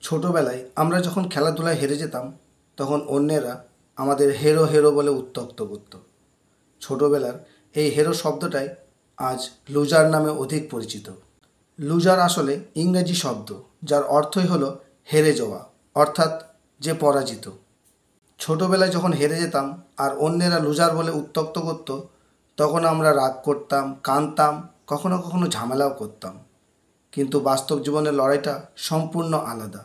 ছোটোবেলায় আমরা যখন খেলাধুলায় হেরে যেতাম তখন অন্যেরা আমাদের হেরো হেরো বলে উত্ত্যক্ত করত। ছোটোবেলার এই হেরো শব্দটাই আজ লুজার নামে অধিক পরিচিত। লুজার আসলে ইংরেজি শব্দ, যার অর্থই হলো হেরে যাওয়া, অর্থাৎ যে পরাজিত। ছোটোবেলায় যখন হেরে যেতাম আর অন্যেরা লুজার বলে উত্ত্যক্ত করত, তখন আমরা রাগ করতাম, কাঁদতাম, কখনো কখনো ঝামেলাও করতাম। কিন্তু বাস্তব জীবনের লড়াইটা সম্পূর্ণ আলাদা।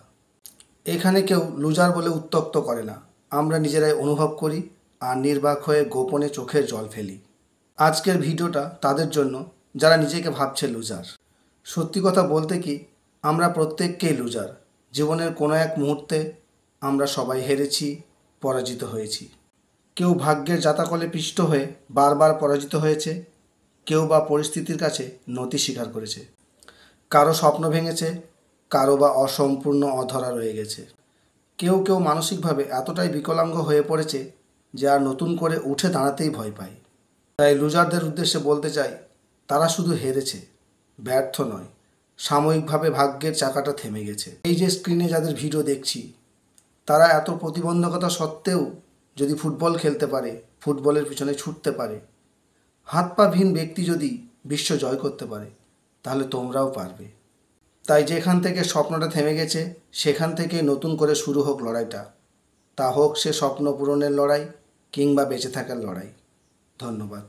এখানে কেউ লুজার বলে উত্ত্যক্ত করে না, আমরা নিজেরাই অনুভব করি আর নির্বাক হয়ে গোপনে চোখের জল ফেলি। আজকের ভিডিওটা তাদের জন্য যারা নিজেকে ভাবছে লুজার। সত্যি কথা বলতে কি, আমরা প্রত্যেককেই লুজার। জীবনের কোনো এক মুহূর্তে আমরা সবাই হেরেছি, পরাজিত হয়েছি। কেউ ভাগ্যের জাতাকলে পিষ্ট হয়ে বারবার পরাজিত হয়েছে, কেউ বা পরিস্থিতির কাছে নতি স্বীকার করেছে। কারো স্বপ্ন ভেঙেছে, কারো বা অসম্পূর্ণ অধরা রয়ে গেছে। কেউ কেউ মানসিকভাবে এতটাই বিকলাঙ্গ হয়ে পড়েছে যে আর নতুন করে উঠে দাঁড়াতেই ভয় পায়। তাই লুজারদের উদ্দেশ্যে বলতে চাই, তারা শুধু হেরেছে, ব্যর্থ নয়। সাময়িকভাবে ভাগ্যের চাকাটা থেমে গেছে। এই যে স্ক্রিনে যাদের ভিডিও দেখছি, তারা এত প্রতিবন্ধকতা সত্ত্বেও যদি ফুটবল খেলতে পারে, ফুটবলের পিছনে ছুটতে পারে, হাত পা ভিন ব্যক্তি যদি বিশ্ব জয় করতে পারে, তাহলে তোমরাও পারবে। তাই যেখান থেকে স্বপ্নটা থেমে গেছে, সেখান থেকে নতুন করে শুরু হোক লড়াইটা। তা হোক সে স্বপ্ন পূরণের লড়াই কিংবা বেঁচে থাকার লড়াই। ধন্যবাদ।